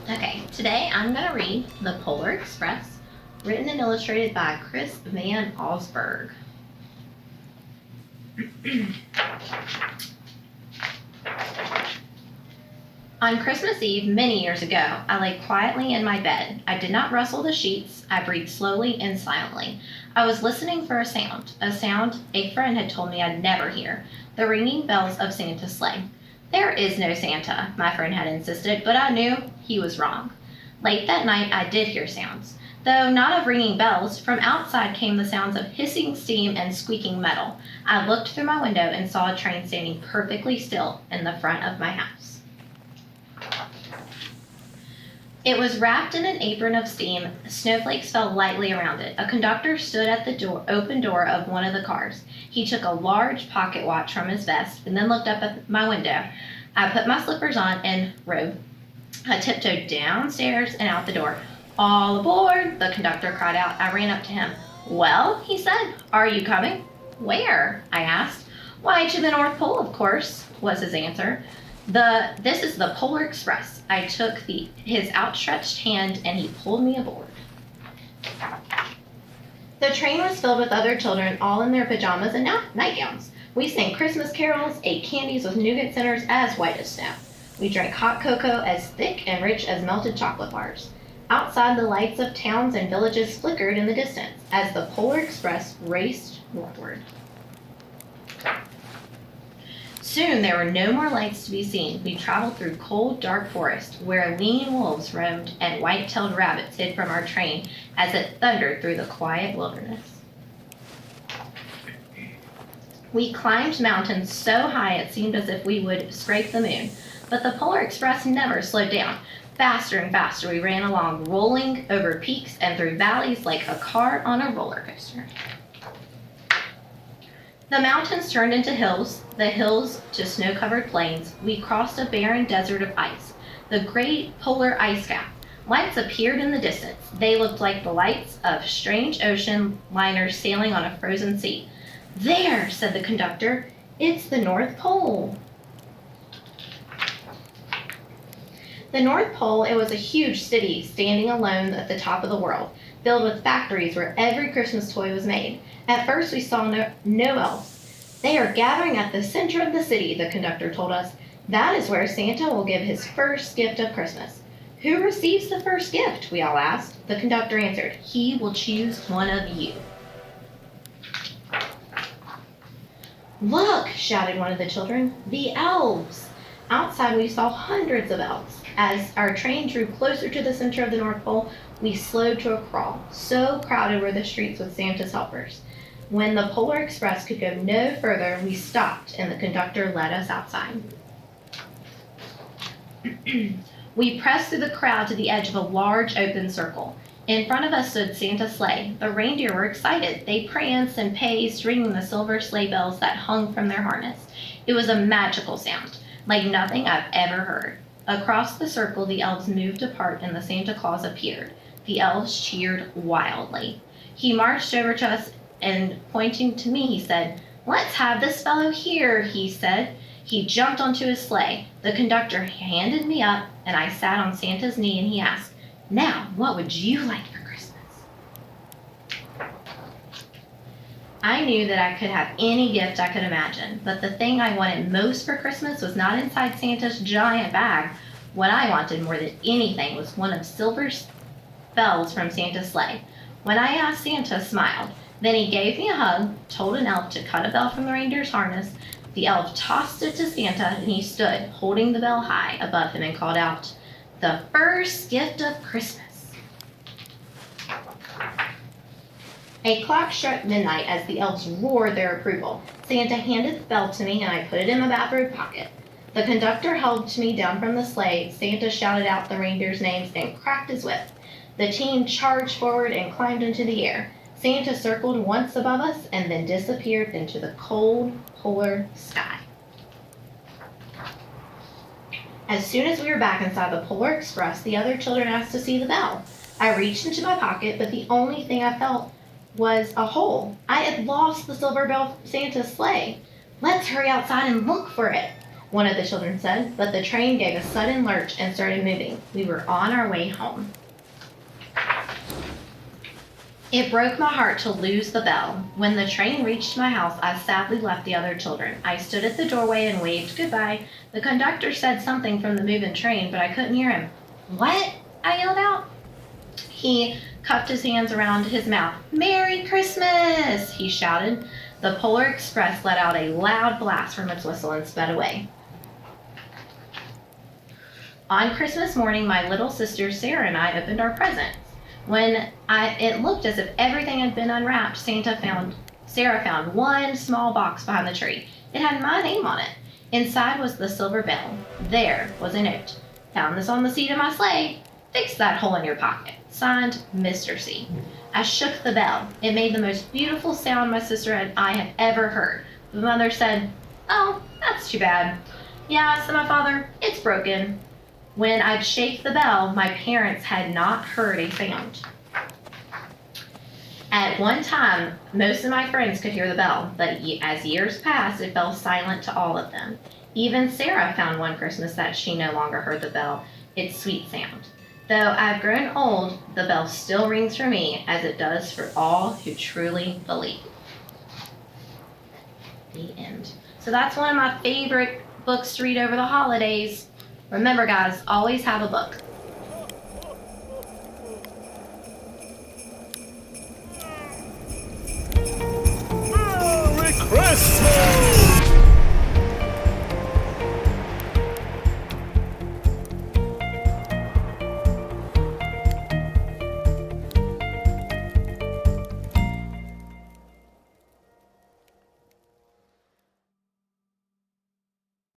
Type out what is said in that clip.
Okay, today I'm going to read The Polar Express, written and illustrated by Chris Van Allsburg. On Christmas Eve, many years ago, I lay quietly in my bed. I did not rustle the sheets. I breathed slowly and silently. I was listening for a sound a friend had told me I'd never hear, the ringing bells of Santa's sleigh. There is no Santa, my friend had insisted, but I knew he was wrong. Late that night, I did hear sounds. Though not of ringing bells, from outside came the sounds of hissing steam and squeaking metal. I looked through my window and saw a train standing perfectly still in the front of my house. It was wrapped in an apron of steam. Snowflakes fell lightly around it. A conductor stood at the open door of one of the cars. He took a large pocket watch from his vest and then looked up at my window. I put my slippers on and robe. I tiptoed downstairs and out the door. "All aboard," the conductor cried out. I ran up to him. "Well," he said, "are you coming?" "Where?" I asked. "Why, to the North Pole, of course," was his answer. This is the Polar Express." I took his outstretched hand and he pulled me aboard. The train was filled with other children, all in their pajamas and nightgowns. We sang Christmas carols, ate candies with nougat centers as white as snow. We drank hot cocoa as thick and rich as melted chocolate bars. Outside, the lights of towns and villages flickered in the distance as the Polar Express raced northward. Soon there were no more lights to be seen. We traveled through cold, dark forest, where lean wolves roamed and white-tailed rabbits hid from our train as it thundered through the quiet wilderness. We climbed mountains so high it seemed as if we would scrape the moon, but the Polar Express never slowed down. Faster and faster we ran along, rolling over peaks and through valleys like a car on a roller coaster. The mountains turned into hills, the hills to snow-covered plains. We crossed a barren desert of ice, the great polar ice cap. Lights appeared in the distance. They looked like the lights of strange ocean liners sailing on a frozen sea. "There," said the conductor, "it's the North Pole." The North Pole, it was a huge city standing alone at the top of the world, filled with factories where every Christmas toy was made. At first we saw no elves. "They are gathering at the center of the city," the conductor told us. "That is where Santa will give his first gift of Christmas." "Who receives the first gift?" we all asked. The conductor answered, "He will choose one of you." "Look," shouted one of the children, "the elves!" Outside we saw hundreds of elves. As our train drew closer to the center of the North Pole, we slowed to a crawl. So crowded were the streets with Santa's helpers. When the Polar Express could go no further, we stopped and the conductor led us outside. We pressed through the crowd to the edge of a large open circle. In front of us stood Santa's sleigh. The reindeer were excited. They pranced and paced, ringing the silver sleigh bells that hung from their harness. It was a magical sound, like nothing I've ever heard. Across the circle, the elves moved apart and the Santa Claus appeared. The elves cheered wildly. He marched over to us and, pointing to me, he said, "Let's have this fellow here," he said. He jumped onto his sleigh. The conductor handed me up and I sat on Santa's knee and he asked, "Now, what would you like for Christmas?" I knew that I could have any gift I could imagine, but the thing I wanted most for Christmas was not inside Santa's giant bag. What I wanted more than anything was one of silver bells from Santa's sleigh. When I asked, Santa smiled. Then he gave me a hug, told an elf to cut a bell from the reindeer's harness. The elf tossed it to Santa, and he stood, holding the bell high above him, and called out, "The first gift of Christmas." A clock struck midnight as the elves roared their approval. Santa handed the bell to me, and I put it in my bathrobe pocket. The conductor helped me down from the sleigh. Santa shouted out the reindeer's names and cracked his whip. The team charged forward and climbed into the air. Santa circled once above us and then disappeared into the cold, polar sky. As soon as we were back inside the Polar Express, the other children asked to see the bell. I reached into my pocket, but the only thing I felt was a hole. I had lost the silver bell from Santa's sleigh. "Let's hurry outside and look for it." one of the children said, but the train gave a sudden lurch and started moving. We were on our way home. It broke my heart to lose the bell. When the train reached my house, I sadly left the other children. I stood at the doorway and waved goodbye. The conductor said something from the moving train, but I couldn't hear him. "What?" I yelled out. He cupped his hands around his mouth. "Merry Christmas!" he shouted. The Polar Express let out a loud blast from its whistle and sped away. On Christmas morning, my little sister Sarah and I opened our presents. When it looked as if everything had been unwrapped, Sarah found one small box behind the tree. It had my name on it. Inside was the silver bell. There was a note. "Found this on the seat of my sleigh. Fix that hole in your pocket. Signed, Mr. C." I shook the bell. It made the most beautiful sound my sister and I had ever heard. The mother said, "Oh, that's too bad." "Yeah," said my father, "it's broken." When I'd shake the bell, my parents had not heard a sound. At one time, most of my friends could hear the bell, but as years passed, it fell silent to all of them. Even Sarah found one Christmas that she no longer heard the bell, its sweet sound. Though I've grown old, the bell still rings for me, as it does for all who truly believe. The end. So that's one of my favorite books to read over the holidays. Remember, guys, always have a book.